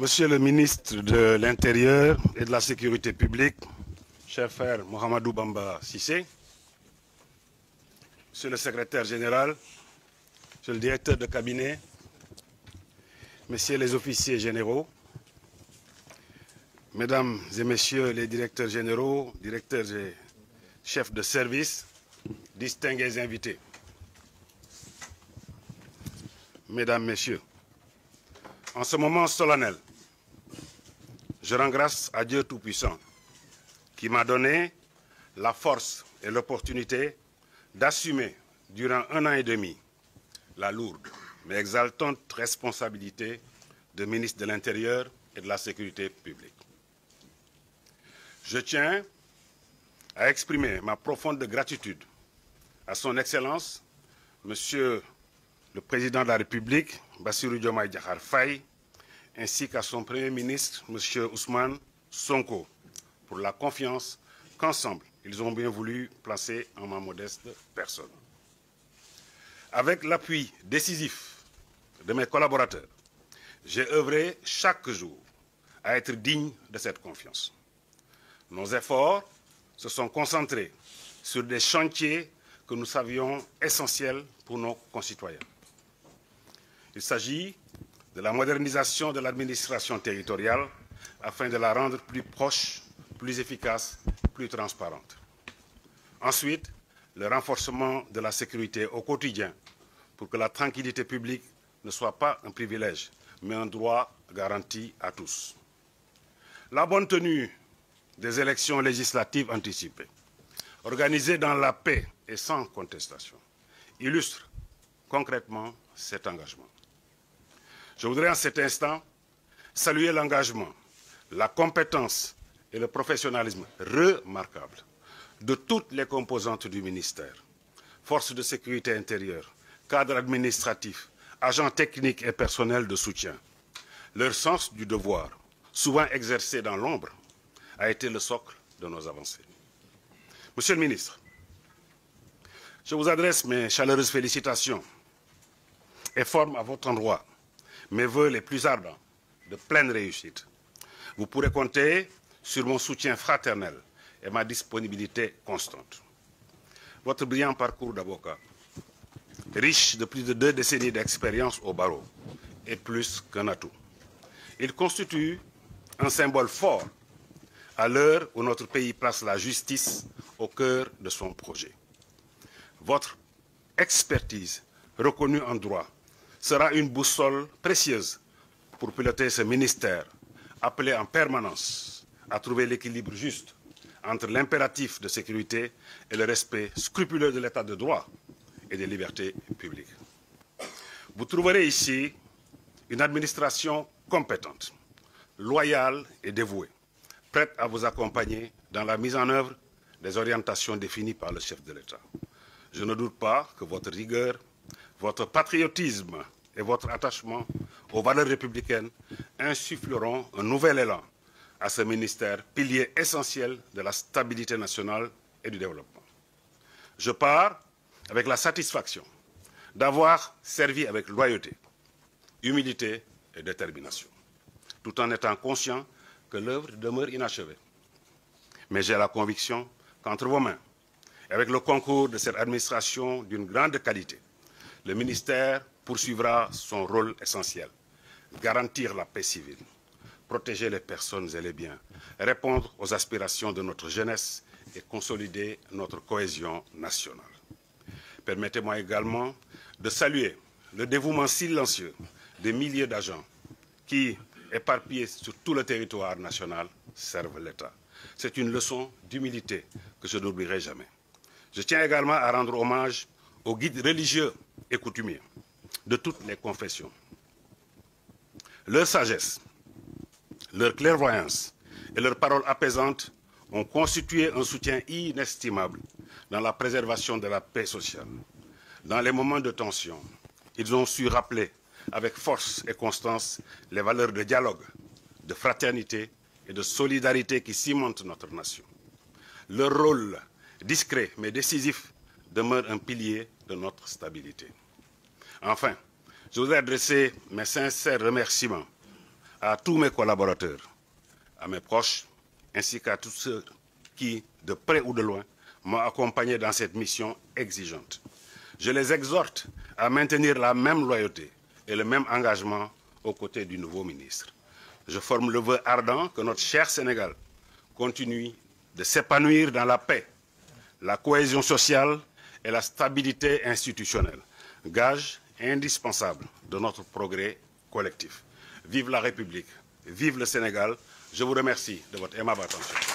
Monsieur le ministre de l'Intérieur et de la Sécurité publique, cher frère Mohamedou Bamba Cissé, Monsieur le secrétaire général, Monsieur le directeur de cabinet, Messieurs les officiers généraux, Mesdames et Messieurs les directeurs généraux, directeurs et chefs de service, distingués invités, Mesdames, Messieurs, en ce moment solennel, je rends grâce à Dieu Tout-Puissant qui m'a donné la force et l'opportunité d'assumer durant 1 an et demi la lourde mais exaltante responsabilité de ministre de l'Intérieur et de la Sécurité publique. Je tiens à exprimer ma profonde gratitude à son Excellence, Monsieur le Président de la République, Bassirou Diomaye Diakhar Faye, ainsi qu'à son Premier ministre, M. Ousmane Sonko, pour la confiance qu'ensemble, ils ont bien voulu placer en ma modeste personne. Avec l'appui décisif de mes collaborateurs, j'ai œuvré chaque jour à être digne de cette confiance. Nos efforts se sont concentrés sur des chantiers que nous savions essentiels pour nos concitoyens. Il s'agit de la modernisation de l'administration territoriale afin de la rendre plus proche, plus efficace, plus transparente. Ensuite, le renforcement de la sécurité au quotidien pour que la tranquillité publique ne soit pas un privilège, mais un droit garanti à tous. La bonne tenue des élections législatives anticipées, organisées dans la paix et sans contestation, illustre concrètement cet engagement. Je voudrais en cet instant saluer l'engagement, la compétence et le professionnalisme remarquables de toutes les composantes du ministère, forces de sécurité intérieure, cadres administratifs, agents techniques et personnels de soutien. Leur sens du devoir, souvent exercé dans l'ombre, a été le socle de nos avancées. Monsieur le ministre, je vous adresse mes chaleureuses félicitations et forme à votre endroit mes vœux les plus ardents de pleine réussite. Vous pourrez compter sur mon soutien fraternel et ma disponibilité constante. Votre brillant parcours d'avocat, riche de plus de 2 décennies d'expérience au barreau, est plus qu'un atout. Il constitue un symbole fort à l'heure où notre pays place la justice au cœur de son projet. Votre expertise reconnue en droit sera une boussole précieuse pour piloter ce ministère, appelé en permanence à trouver l'équilibre juste entre l'impératif de sécurité et le respect scrupuleux de l'état de droit et des libertés publiques. Vous trouverez ici une administration compétente, loyale et dévouée, prête à vous accompagner dans la mise en œuvre des orientations définies par le chef de l'État. Je ne doute pas que votre rigueur, votre patriotisme et votre attachement aux valeurs républicaines insuffleront un nouvel élan à ce ministère, pilier essentiel de la stabilité nationale et du développement. Je pars avec la satisfaction d'avoir servi avec loyauté, humilité et détermination, tout en étant conscient que l'œuvre demeure inachevée. Mais j'ai la conviction qu'entre vos mains, et avec le concours de cette administration d'une grande qualité, le ministère poursuivra son rôle essentiel, garantir la paix civile, protéger les personnes et les biens, répondre aux aspirations de notre jeunesse et consolider notre cohésion nationale. Permettez-moi également de saluer le dévouement silencieux des milliers d'agents qui, éparpillés sur tout le territoire national, servent l'État. C'est une leçon d'humilité que je n'oublierai jamais. Je tiens également à rendre hommage aux guides religieux et coutumiers de toutes les confessions. Leur sagesse, leur clairvoyance et leurs paroles apaisantes ont constitué un soutien inestimable dans la préservation de la paix sociale. Dans les moments de tension, ils ont su rappeler avec force et constance les valeurs de dialogue, de fraternité et de solidarité qui cimentent notre nation. Leur rôle, discret mais décisif, demeure un pilier de notre stabilité. Enfin, je voudrais adresser mes sincères remerciements à tous mes collaborateurs, à mes proches, ainsi qu'à tous ceux qui, de près ou de loin, m'ont accompagné dans cette mission exigeante. Je les exhorte à maintenir la même loyauté et le même engagement aux côtés du nouveau ministre. Je forme le vœu ardent que notre cher Sénégal continue de s'épanouir dans la paix, la cohésion sociale et la stabilité institutionnelle, gage indispensable de notre progrès collectif. Vive la République, vive le Sénégal. Je vous remercie de votre aimable attention.